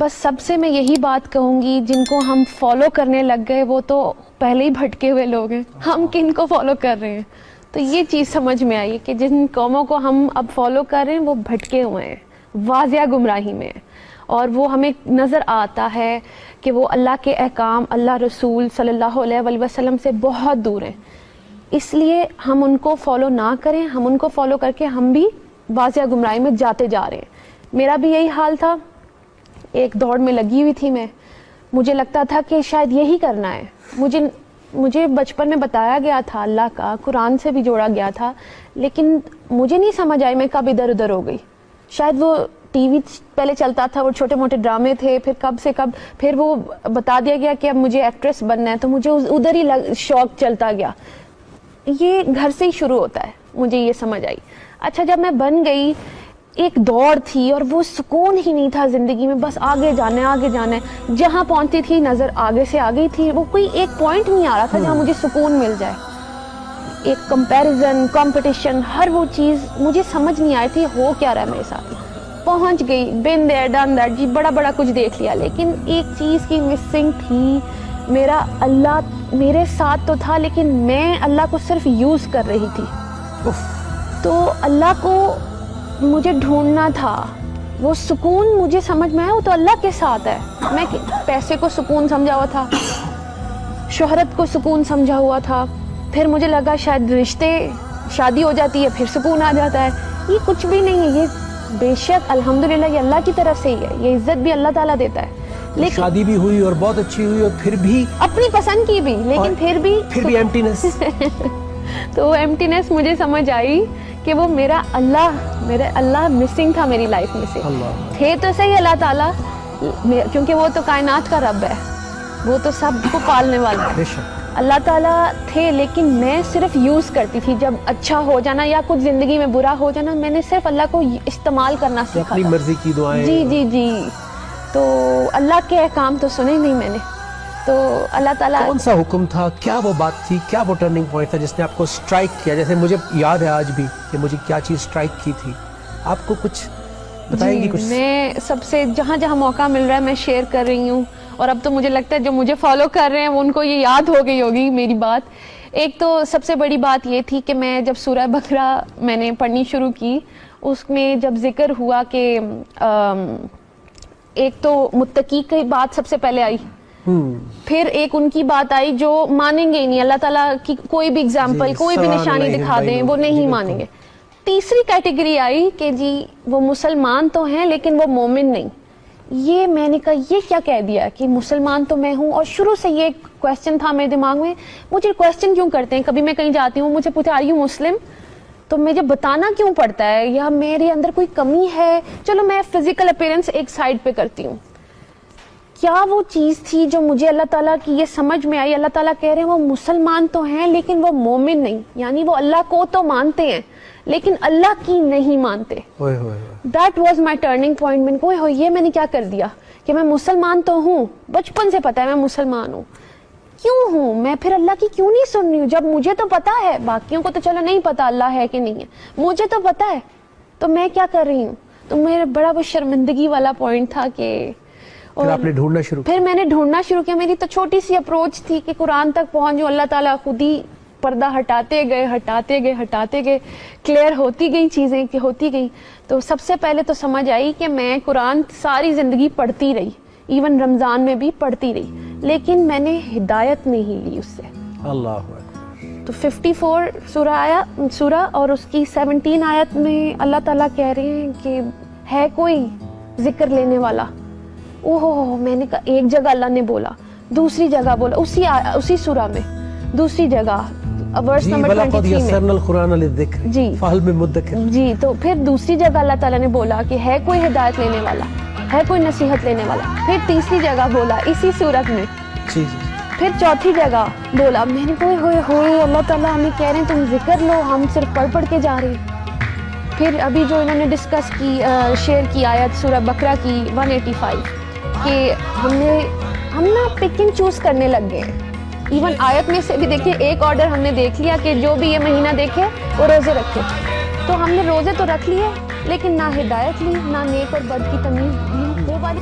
بس سب سے میں یہی بات کہوں گی، جن کو ہم فالو کرنے لگ گئے وہ تو پہلے ہی بھٹکے ہوئے لوگ ہیں، ہم کن کو فالو کر رہے ہیں. تو یہ چیز سمجھ میں آئی کہ جن قوموں کو ہم اب فالو کر رہے ہیں وہ بھٹکے ہوئے ہیں، واضح گمراہی میں ہیں، اور وہ ہمیں نظر آتا ہے کہ وہ اللہ کے احکام، اللہ رسول صلی اللہ علیہ وآلہ وسلم سے بہت دور ہیں. اس لیے ہم ان کو فالو نہ کریں، ہم ان کو فالو کر کے ہم بھی واضح گمراہی میں جاتے جا رہے ہیں. میرا بھی یہی حال تھا، ایک دوڑ میں لگی ہوئی تھی میں، مجھے لگتا تھا کہ شاید یہی کرنا ہے. مجھے بچپن میں بتایا گیا تھا اللہ کا، قرآن سے بھی جوڑا گیا تھا، لیکن مجھے نہیں سمجھ آئی میں کب ادھر ادھر ہو گئی. شاید وہ ٹی وی پہلے چلتا تھا، وہ چھوٹے موٹے ڈرامے تھے، پھر کب سے کب پھر وہ بتا دیا گیا کہ اب مجھے ایکٹریس بننا ہے، تو مجھے ادھر ہی شوق چلتا گیا. یہ گھر سے ہی شروع ہوتا ہے، مجھے یہ سمجھ آئی. اچھا جب میں بن گئی، ایک دوڑ تھی اور وہ سکون ہی نہیں تھا زندگی میں، بس آگے جانا ہے آگے جانا ہے. جہاں پہنچتی تھی نظر آگے سے آگے تھی، وہ کوئی ایک پوائنٹ نہیں آ رہا تھا جہاں مجھے سکون مل جائے. ایک کمپیریزن، کمپٹیشن، ہر وہ چیز مجھے سمجھ نہیں آئی تھی ہو کیا رہا ہے میرے ساتھ. پہنچ گئی، بین دیر ڈن دیٹ، جی بڑا بڑا کچھ دیکھ لیا، لیکن ایک چیز کی مسنگ تھی. میرا اللہ میرے ساتھ تو تھا لیکن میں اللہ کو صرف یوز کر رہی تھی. تو اللہ کو مجھے ڈھونڈنا تھا. وہ سکون مجھے سمجھ میں آیا، وہ تو اللہ کے ساتھ ہے. میں پیسے کو سکون سمجھا ہوا تھا، شہرت کو سکون سمجھا ہوا تھا، پھر مجھے لگا شاید رشتے، شادی ہو جاتی ہے پھر سکون آ جاتا ہے. یہ کچھ بھی نہیں ہے. یہ بے شک الحمدللہ یہ اللہ کی طرف سے ہی ہے، یہ عزت بھی اللہ تعالیٰ دیتا ہے. لیکن شادی بھی ہوئی اور بہت اچھی ہوئی، اور پھر بھی اپنی پسند کی بھی، لیکن پھر بھی ایمٹینس. تو ایمٹینس مجھے سمجھ آئی کہ وہ میرا اللہ مسنگ تھا میری لائف میں سے. تھے تو صحیح اللہ تعالیٰ، کیونکہ وہ تو کائنات کا رب ہے، وہ تو سب کو پالنے والا ہے. اللہ تعالیٰ تھے، لیکن میں صرف یوز کرتی تھی. جب اچھا ہو جانا یا کچھ زندگی میں برا ہو جانا، میں نے صرف اللہ کو استعمال کرنا سیکھا، اپنی مرضی کی دعائیں. جی جی جی. تو اللہ کے احکام تو سنے نہیں میں نے. تو اللہ تعالیٰ کون سا حکم تھا، کیا وہ بات تھی، کیا وہ ٹرننگ پوائنٹ تھا جس نے آپ کو اسٹرائک کیا؟ جیسے مجھے یاد ہے آج بھی کہ مجھے کیا چیز اسٹرائک کی تھی. آپ کو کچھ بتائیں گی؟ کچھ میں سب سے جہاں جہاں موقع مل رہا ہے میں شیئر کر رہی ہوں، اور اب تو مجھے لگتا ہے جو مجھے فالو کر رہے ہیں ان کو یہ یاد ہو گئی ہوگی میری بات. ایک تو سب سے بڑی بات یہ تھی کہ میں جب سورہ بقرہ میں نے پڑھنی شروع کی، اس میں جب ذکر ہوا کہ ایک تو متقی کی بات سب سے پہلے آئی، پھر ایک ان کی بات آئی جو مانیں گے ہی نہیں، اللہ تعالیٰ کی کوئی بھی اگزامپل، کوئی بھی نشانی دکھا دیں وہ نہیں مانیں گے. تیسری کیٹیگری آئی کہ جی وہ مسلمان تو ہیں لیکن وہ مومن نہیں. یہ میں نے کہا یہ کیا کہہ دیا کہ مسلمان تو میں ہوں. اور شروع سے یہ کویسچن تھا میرے دماغ میں، مجھے کویسچن کیوں کرتے ہیں؟ کبھی میں کہیں جاتی ہوں مجھے پوچھتے آر یو مسلم، تو مجھے بتانا کیوں پڑتا ہے، یا میرے اندر کوئی کمی ہے؟ چلو میں فزیکل اپیرنس ایک سائڈ پہ کرتی ہوں. کیا وہ چیز تھی جو مجھے اللہ تعالیٰ کی یہ سمجھ میں آئی؟ اللہ تعالیٰ کہہ رہے ہیں وہ مسلمان تو ہیں لیکن وہ مومن نہیں، یعنی وہ اللہ کو تو مانتے ہیں لیکن اللہ کی نہیں مانتے. That was my turning point. میں نے کہا یہ میں نے کیا کر دیا کہ میں مسلمان تو ہوں، بچپن سے پتا ہے میں مسلمان ہوں، کیوں ہوں میں پھر اللہ کی کیوں نہیں سن رہی ہوں جب مجھے تو پتا ہے؟ باقیوں کو تو چلو نہیں پتا اللہ ہے کہ نہیں ہے، مجھے تو پتا ہے، تو میں کیا کر رہی ہوں؟ تو میرا بڑا وہ شرمندگی والا پوائنٹ تھا کہ پھر آپ نے ڈھونڈنا شروع کیا. پھر میں نے ڈھونڈنا شروع کیا. میری تو چھوٹی سی اپروچ تھی کہ قرآن تک پہنچ جاؤں. اللہ تعالیٰ خود ہی پردہ ہٹاتے گئے، کلیئر ہوتی گئی چیزیں کہ ہوتی گئی. تو سب سے پہلے تو سمجھ آئی کہ میں قرآن ساری زندگی پڑھتی رہی، ایون رمضان میں بھی پڑھتی رہی، لیکن میں نے ہدایت نہیں لی اس سے. اللہ. تو 54 سورہ اور اس کی 17 آیت میں اللہ تعالیٰ کہہ رہے ہیں کہ ہے کوئی ذکر لینے والا. میں نے کہا ایک جگہ اللہ نے بولا، دوسری جگہ بولا، اسی سورہ میں دوسری جگہ ورس نمبر 23 جی. تو پھر دوسری جگہ اللہ تعالیٰ نے بولا کہ ہے کوئی ہدایت لینے والا، ہے کوئی نصیحت لینے والا. پھر تیسری جگہ بولا اسی سورت میں. پھر چوتھی جگہ بولا. میں نے کہا ہوئے اللہ تعالیٰ ہمیں کہہ رہے ہیں تم ذکر لو، ہم صرف پڑھ کے جا رہے ہیں. پھر ابھی جو انہوں نے ڈسکس کی شیئر کی آیت سورہ بقرہ کی 185 کہ ہم نا پک اینڈ چوز کرنے لگ گئے ہیں. ایون آیت میں سے بھی دیکھیں ایک آرڈر ہم نے دیکھ لیا کہ جو بھی یہ مہینہ دیکھے وہ روزے رکھے. تو ہم نے روزے تو رکھ لیے لیکن نہ ہدایت لی، نہ نیک اور بد کی تمیز لی. وہ والی